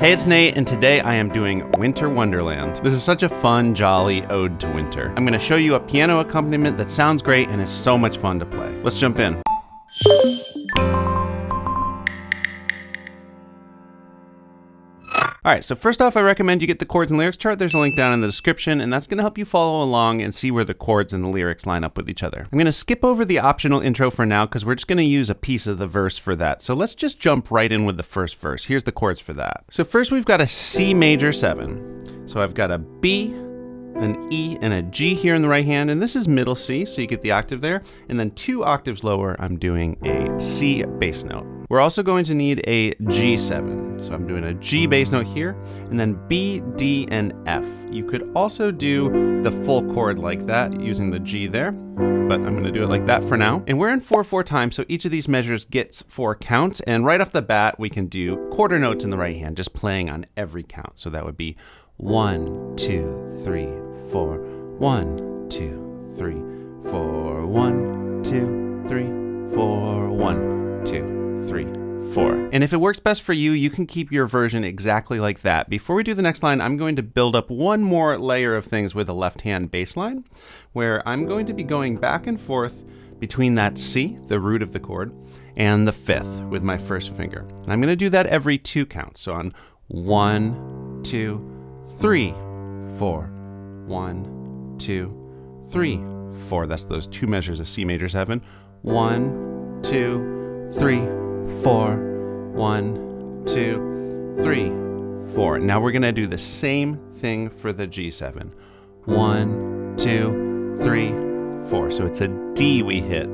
Hey, it's Nate, and today I am doing Winter Wonderland. This is such a fun, jolly ode to winter. I'm going to show you a piano accompaniment that sounds great and is so much fun to play. Let's jump in. Alright, so first off, I recommend you get the chords and lyrics chart. There's a link down in the description, and that's going to help you follow along and see where the chords and the lyrics line up with each other. I'm going to skip over the optional intro for now because we're just going to use a piece of the verse for that. So let's just jump right in with the first verse. Here's the chords for that. So first we've got a C major 7. So I've got a B, an E, and a G here in the right hand, and this is middle C, so you get the octave there. And then 2 octaves lower, I'm doing a C bass note. We're also going to need a G7. So I'm doing a G bass note here, and then B, D, and F. You could also do the full chord like that using the G there, but I'm gonna do it like that for now. And we're in 4/4 time, so each of these measures gets 4 counts, and right off the bat, we can do quarter notes in the right hand, just playing on every count. So that would be 1, 2, 3, 4, 1, 2, 3, 4, 1, 2, 3, 4, 1, 2, 3, 4. And if it works best for you, you can keep your version exactly like that. Before we do the next line, I'm going to build up one more layer of things with a left hand bass line, where I'm going to be going back and forth between that C, the root of the chord, and the 5th with my first finger. And I'm going to do that every 2 counts. So on 1, 2, 3, 4, 1, 2, 3, 4. That's those 2 measures of C major 7. 1, 2, 3, 4, 1, 2, 3, 4. Now we're gonna do the same thing for the G7. 1, 2, 3, 4. So it's a D we hit.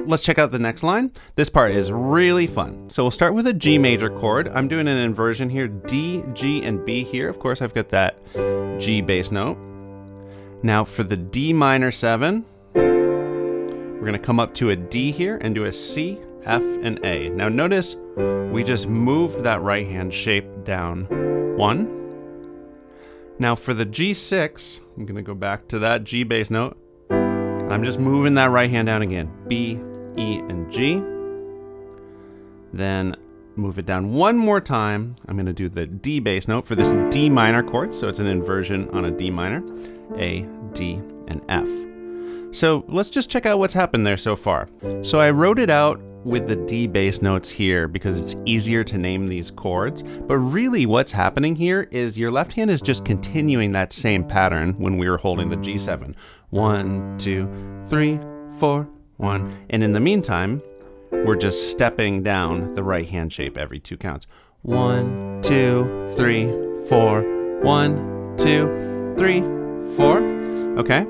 Let's check out the next line. This part is really fun. So we'll start with a G major chord. I'm doing an inversion here, D, G, and B here. Of course, I've got that G bass note. Now for the D minor 7, we're gonna come up to a D here and do a C, F, and A. Now notice we just moved that right hand shape down 1. Now for the G6, I'm gonna go back to that G bass note. I'm just moving that right hand down again. B, E, and G. Then move it down one more time. I'm gonna do the D bass note for this D minor chord. So it's an inversion on a D minor. A, D, and F. So let's just check out what's happened there so far. So I wrote it out with the D bass notes here because it's easier to name these chords. But really what's happening here is your left hand is just continuing that same pattern when we were holding the G7. 1, 2, 3, 4, 1. And in the meantime, we're just stepping down the right hand shape every 2 counts. 1, 2, 3, 4, 1, 2, 3, 4. Okay.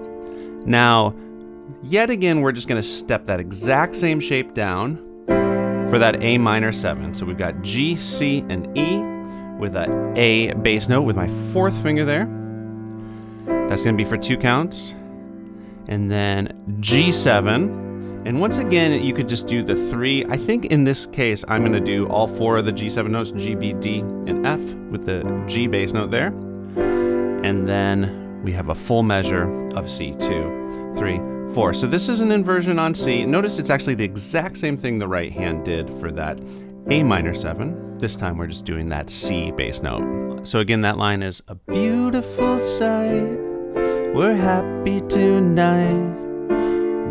Now, yet again, we're just going to step that exact same shape down for that A minor 7. So we've got G, C, and E with an A bass note with my 4th finger there. That's going to be for 2 counts. And then G7. And once again, you could just do the 3. I think in this case, I'm going to do all 4 of the G7 notes, G, B, D, and F with the G bass note there. And then we have a full measure of C, 2, 3, 4. So this is an inversion on C. Notice it's actually the exact same thing the right hand did for that A minor 7. This time we're just doing that C bass note. So again, that line is a beautiful sight. We're happy tonight.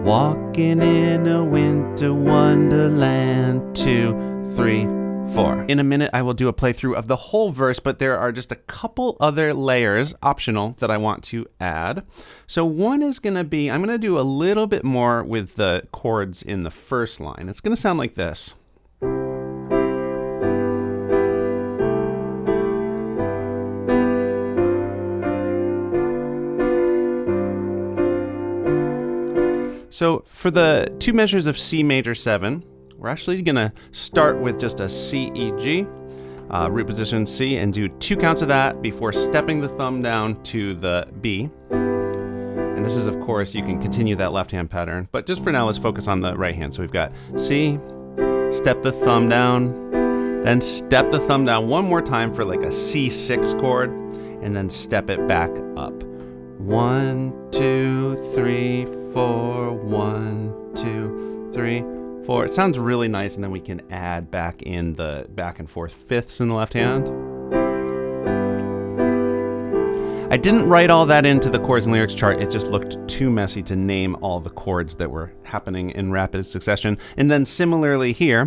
Walking in a winter wonderland. 2, 3, 4. In a minute, I will do a playthrough of the whole verse, but there are just a couple other layers, optional, that I want to add. So one is going to be, I'm going to do a little bit more with the chords in the first line. It's going to sound like this. So for the 2 measures of C major 7, we're actually going to start with just a C, E, G, root position C, and do 2 counts of that before stepping the thumb down to the B. And this is, of course, you can continue that left hand pattern, but just for now, let's focus on the right hand. So we've got C, step the thumb down, then step the thumb down one more time for like a C6 chord, and then step it back up. 1, 2, 3, 4, 1, 2, 3, 4. It sounds really nice, and then we can add back in the back and forth fifths in the left hand. I didn't write all that into the chords and lyrics chart. It just looked too messy to name all the chords that were happening in rapid succession. And then similarly here,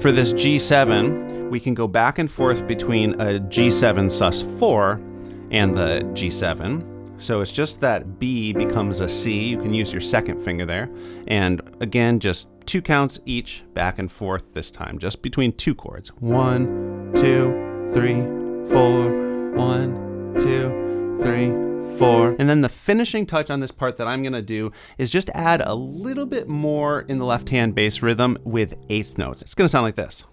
for this G7, we can go back and forth between a G7 sus4 and the G7. So it's just that B becomes a C. You can use your second finger there. And again, just 2 counts each, back and forth this time, just between 2 chords. 1, 2, 3, 4, 1, 2, 3, 4. And then the finishing touch on this part that I'm gonna do is just add a little bit more in the left hand bass rhythm with eighth notes. It's gonna sound like this.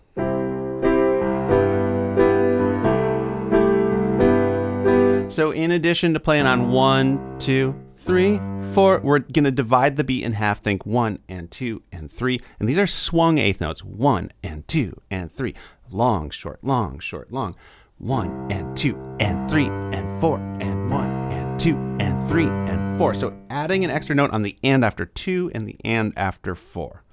So in addition to playing on 1, 2, 3, 4, we're gonna divide the beat in half. Think 1 and 2 and 3. And these are swung eighth notes. 1 and 2 and 3. Long, short, long, short, long. 1 and 2 and 3 and 4 and 1 and 2 and 3 and 4. So adding an extra note on the and after 2 and the and after 4.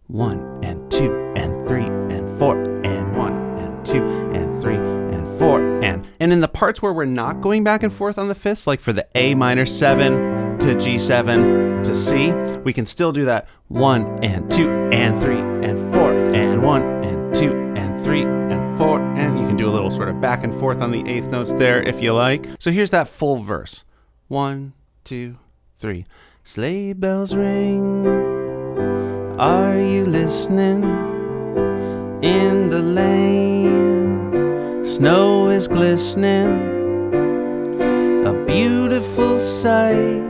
1 and 2 and 3 and 4 and 1 and 2 and 3 and 4 and in the parts where we're not going back and forth on the fifths, like for the A minor 7 to G7 to C, we can still do that 1 and 2 and 3 and 4 and 1 and 2 and 3 and 4, and you can do a little sort of back and forth on the eighth notes there if you like. So here's that full verse. 1, 2, 3. Sleigh bells ring, are you listening? In the lane, snow is glistening, a beautiful sight.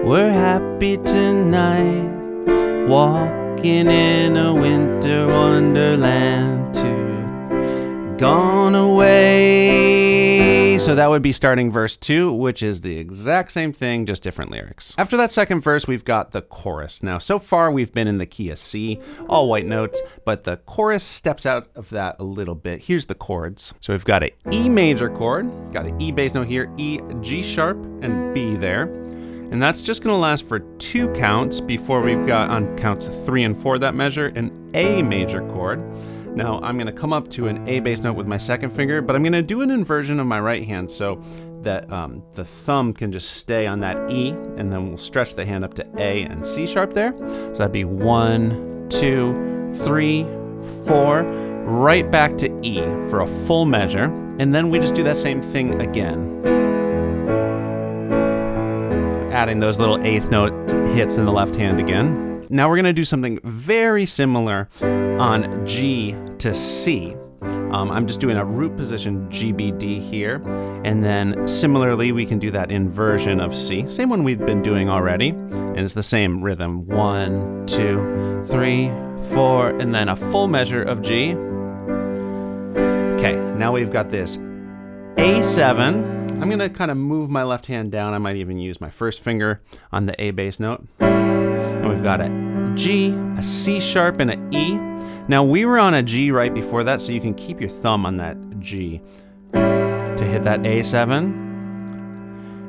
We're happy tonight, walking in a winter wonderland too. Gone away. So that would be starting verse 2, which is the exact same thing, just different lyrics. After that second verse, we've got the chorus. Now, so far we've been in the key of C, all white notes, but the chorus steps out of that a little bit. Here's the chords. So we've got an E major chord, got an E bass note here, E, G sharp, and B there. And that's just gonna last for 2 counts before we've got on counts 3 and 4 that measure an A major chord. Now I'm gonna come up to an A bass note with my second finger, but I'm gonna do an inversion of my right hand so that the thumb can just stay on that E, and then we'll stretch the hand up to A and C sharp there. So that'd be 1, 2, 3, 4, right back to E for a full measure. And then we just do that same thing again. Adding those little eighth note hits in the left hand again. Now we're gonna do something very similar on G to C. I'm just doing a root position GBD here, and then similarly we can do that inversion of C, same one we've been doing already, and it's the same rhythm, 1, 2, 3, 4, and then a full measure of G. Okay, now we've got this A7. I'm gonna kind of move my left hand down. I might even use my first finger on the A bass note. And we've got a G, a C sharp, and an E. Now we were on a G right before that, so you can keep your thumb on that G to hit that A7.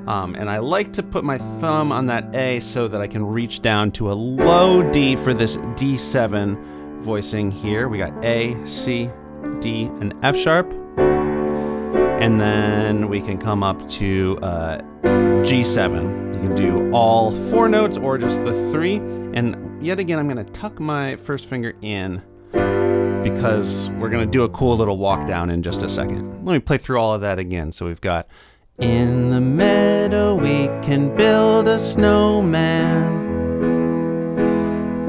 And I like to put my thumb on that A so that I can reach down to a low D for this D7 voicing here. We got A, C, D, and F sharp. And then we can come up to G7. You can do all 4 notes or just the 3. And yet again, I'm gonna tuck my first finger in because we're gonna do a cool little walk down in just a second. Let me play through all of that again. So we've got, in the meadow we can build a snowman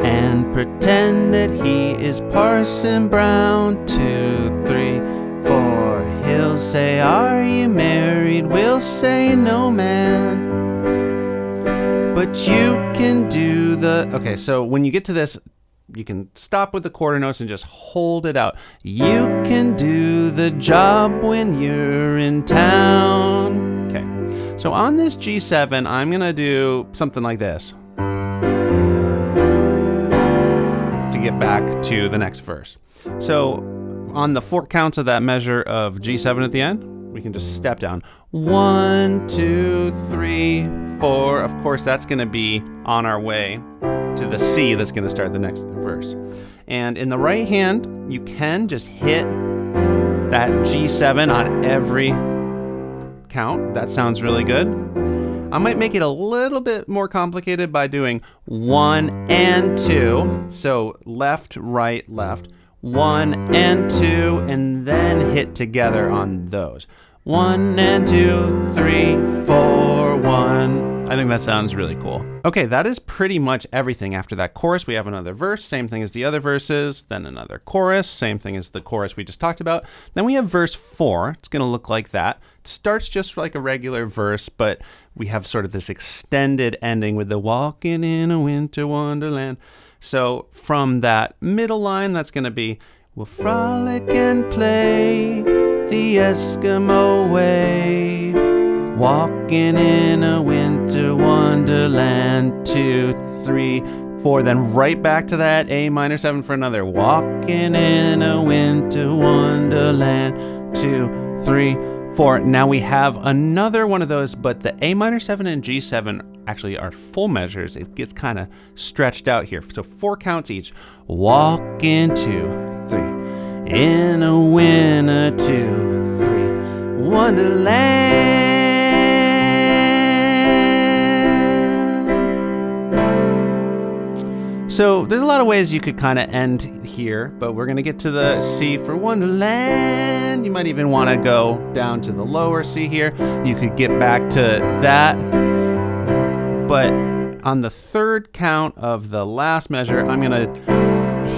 and pretend that he is Parson Brown. 2, 3, 4. He'll say, are you married? We'll say, no, man. But you can do the... Okay, so when you get to this, you can stop with the quarter notes and just hold it out. You can do the job when you're in town. Okay, so on this G7, I'm gonna do something like this to get back to the next verse. So on the 4 counts of that measure of G7 at the end, we can just step down. 1, 2, 3, 4. Of course, that's gonna be on our way to the C that's going to start the next verse. And in the right hand, you can just hit that G7 on every count. That sounds really good. I might make it a little bit more complicated by doing 1 and 2. So left, right, left. 1 and 2, and then hit together on those. 1 and 2, 3, 4, 1. I think that sounds really cool. Okay, that is pretty much everything. After that chorus, we have another verse, same thing as the other verses, then another chorus, same thing as the chorus we just talked about. Then we have verse 4. It's gonna look like that. It starts just like a regular verse, but we have sort of this extended ending with the walking in a winter wonderland. So from that middle line, that's gonna be, we'll frolic and play the Eskimo way, walking in a winter wonderland. 2, 3, 4. Then right back to that A minor 7 for another, walking in a winter wonderland. 2, 3, 4. Now we have another one of those, but the A minor 7 and G7 actually are full measures. It gets kind of stretched out here. So 4 counts each. Walking 2, 3. In a winter 2, 3. Wonderland. So there's a lot of ways you could kind of end here, but we're going to get to the C for Wonderland. You might even want to go down to the lower C here. You could get back to that. But on the third count of the last measure, I'm going to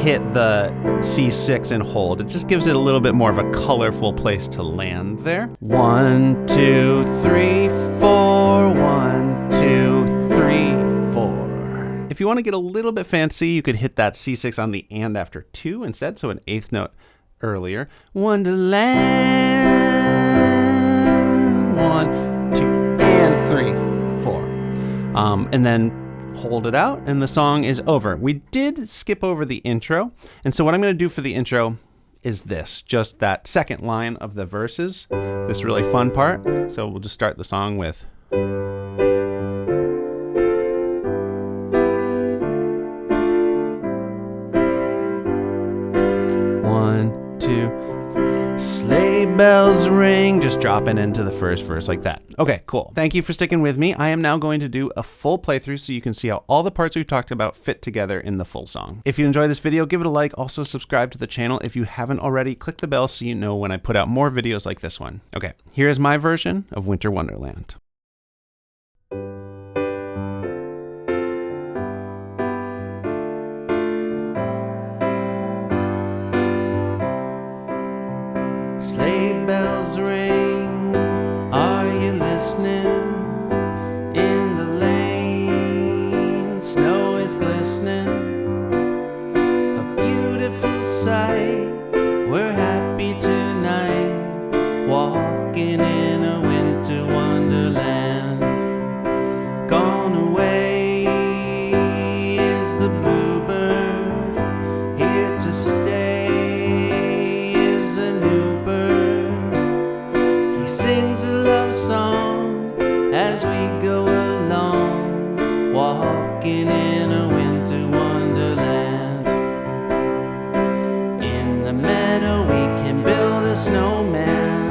hit the C6 and hold. It just gives it a little bit more of a colorful place to land there. 1, 2, 3, 4. 1, 2, 3, 4. If you want to get a little bit fancy, you could hit that C6 on the and after 2 instead, so an 8th note earlier. Wonderland. 1, 2, and 3, 4. And then hold it out, and the song is over. We did skip over the intro, and so what I'm going to do for the intro is this, just that second line of the verses, this really fun part. So we'll just start the song with... Sleigh bells ring, just dropping into the first verse like that. Okay, cool. Thank you for sticking with me. I am now going to do a full playthrough so you can see how all the parts we've talked about fit together in the full song. If you enjoy this video, give it a like. Also subscribe to the channel if you haven't already. Click the bell so you know when I put out more videos like this one. Okay, here is my version of Winter Wonderland. Sleigh bells ring, are you listening? In the lane, snow is glistening. A beautiful sight, we're happy tonight, walking in a winter wonderland. Gone away is the bluebird, here to stay. Sings a love song as we go along, walking in a winter wonderland. In the meadow we can build a snowman.